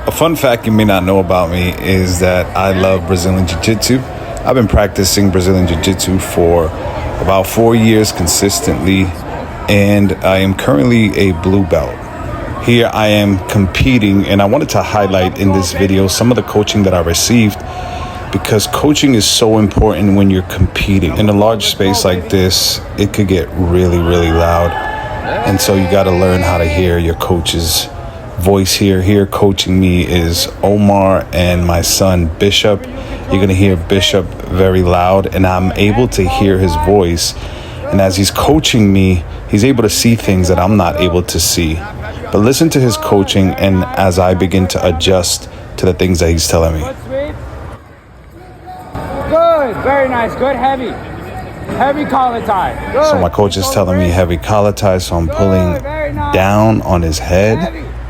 A fun fact you may not know about me is that I love Brazilian Jiu-Jitsu. I've been practicing Brazilian Jiu-Jitsu for about 4 years consistently, and I am currently a blue belt. Here I am competing, and I wanted to highlight in this video some of the coaching that I received, because coaching is so important when you're competing. In a large space like this, it could get really, really loud. And so you got to learn how to hear your coach's voice here. Here coaching me is Omar and my son Bishop. You're going to hear Bishop very loud, and I'm able to hear his voice. And as he's coaching me, he's able to see things that I'm not able to see. But listen to his coaching, and as I begin to adjust to the things that he's telling me. Good, very nice, good, heavy. Heavy collar tie. Good. So my coach is telling me heavy collar tie, so I'm pulling down on his head.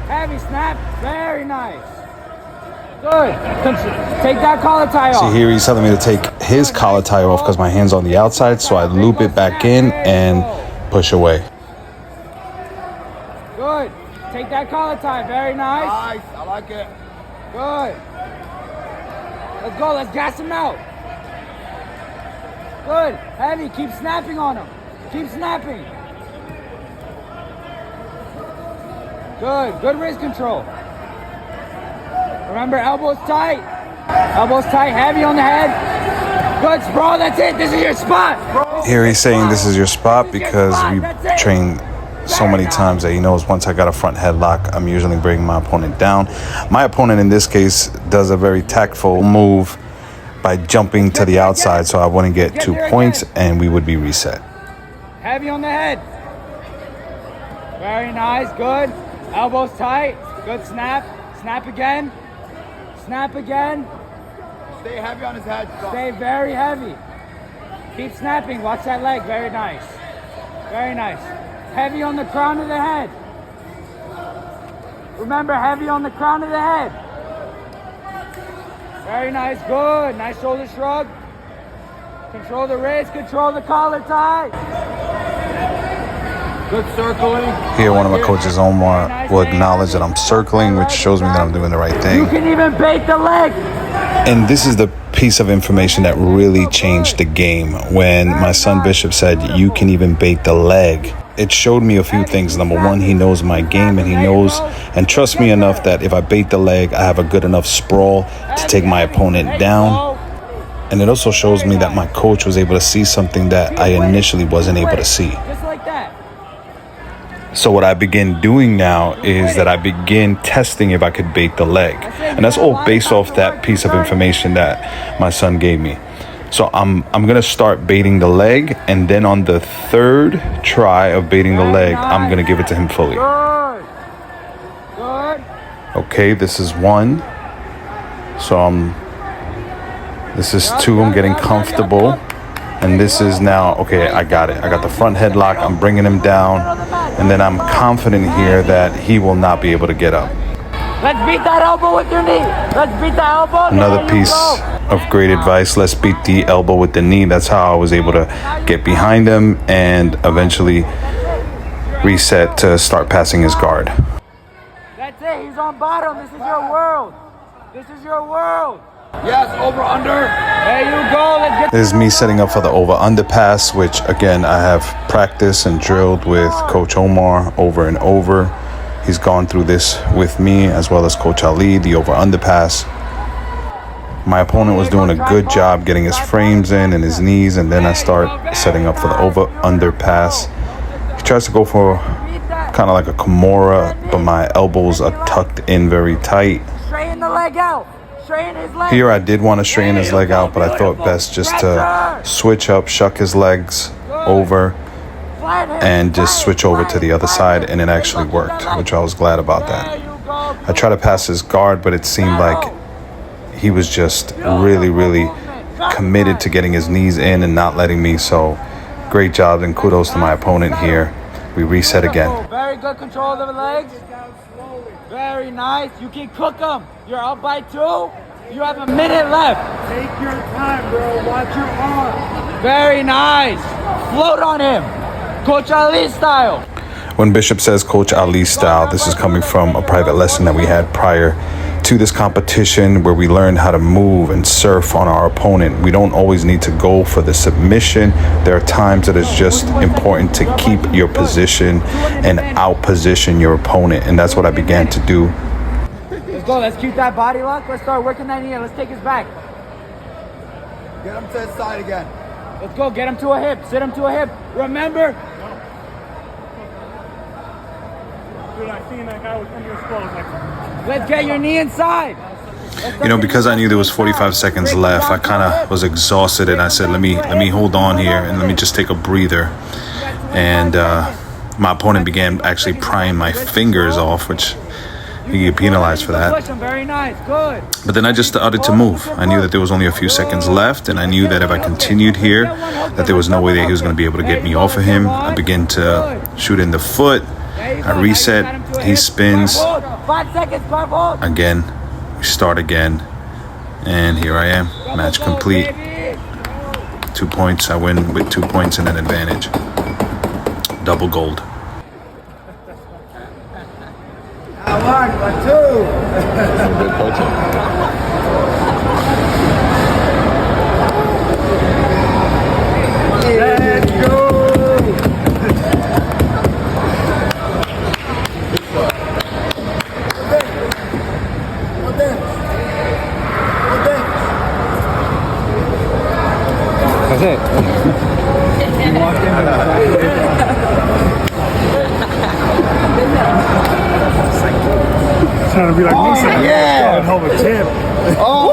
Heavy snap, very nice. Good. Take that collar tie off. See, here he's telling me to take his collar tie off because my hand's on the outside, so I loop it back in and push away. Good. Take that collar tie, very nice. Nice, I like it. Good. Let's go, let's gas him out. Good, heavy, keep snapping on him. Keep snapping. Good wrist control. Remember, elbows tight. Elbows tight, heavy on the head. Good, sprawl, that's it, this is your spot. Here he's saying this is your spot because we train so many times that he knows once I got a front headlock, I'm usually bringing my opponent down. My opponent in this case does a very tactful move by jumping to the outside, so I wouldn't get 2 points and we would be reset. Heavy on the head. Very nice, good. Elbows tight, good snap. Snap again. Snap again. Stay heavy on his head. Stay very heavy. Keep snapping, watch that leg, very nice. Very nice. Heavy on the crown of the head. Remember, heavy on the crown of the head. Very nice, good. Nice shoulder shrug. Control the wrist, control the collar tie. Good circling. Here one of my coaches, Omar, will acknowledge that I'm circling, which shows me that I'm doing the right thing. You can even bait the leg. And this is the piece of information that really changed the game. When my son Bishop said, you can even bait the leg, it showed me a few things. Number one, he knows my game, and he knows and trusts me enough that if I bait the leg, I have a good enough sprawl to take my opponent down. And it also shows me that my coach was able to see something that I initially wasn't able to see. Just like that. So what I begin doing now is that I begin testing if I could bait the leg. And that's all based off that piece of information that my son gave me. So I'm going to start baiting the leg, and then on the third try of baiting the leg, I'm going to give it to him fully. Good. Okay, this is one. So this is two. I'm getting comfortable. And this is now, okay, I got it. I got the front headlock. I'm bringing him down. And then I'm confident here that he will not be able to get up. Let's beat that elbow with your knee. Let's beat that elbow. Another piece of great advice. Let's beat the elbow with the knee. That's how I was able to get behind him and eventually reset to start passing his guard. That's it. He's on bottom. This is your world. This is your world. Yes, over, under. There you go. Let's get. This is me setting up for the over-under pass, which again, I have practiced and drilled with Coach Omar over and over. He's gone through this with me as well as Coach Ali, the over-under pass. My opponent was doing a good job getting his frames in and his knees, and then I start setting up for the over-under pass. He tries to go for kind of like a Kimura, but my elbows are tucked in very tight. Straighten the leg out. Straighten his leg. Here I did want to straighten his leg out, but I thought best just to switch up, shuck his legs over, and just switch over to the other side, and it actually worked, which I was glad about that. I tried to pass his guard, but it seemed like he was just really, really committed to getting his knees in and not letting me. So great job, and kudos to my opponent here. We reset again. Very good control of the legs. Very nice. You can cook them. You're up by 2. You have a minute left. Take your time, bro. Watch your arm. Very nice. Float on him. Coach Ali style. When Bishop says Coach Ali style, this is coming from a private lesson that we had prior to this competition where we learn how to move and surf on our opponent. We don't always need to go for the submission. There are times that it's just important to keep your position and out-position your opponent, and that's what I began to do. Let's go. Let's keep that body lock. Let's start working that knee. Let's take his back. Get him to his side again. Let's go. Get him to a hip. Sit him to a hip. Remember. Dude, I seen that guy was under his clothes. Like, Let's get your knee inside. You know, because I knew there was 45 seconds left, I kind of was exhausted, and I said, let me hold on here and let me just take a breather. And my opponent began actually prying my fingers off, which you get penalized for that. Push him. Very nice. Good. But then I just started to move. I knew that there was only a few seconds left, and I knew that if I continued here, that there was no way that he was going to be able to get me off of him. I began to shoot in the foot. I reset. He spins. 5 seconds. 5 hold. Again, we start again, and here I am. Match complete. 2 points. I win with 2 points and an advantage. Double gold. One, 2. Let's go. That's it. trying to be like me. Yeah. Hell of a tip. Oh,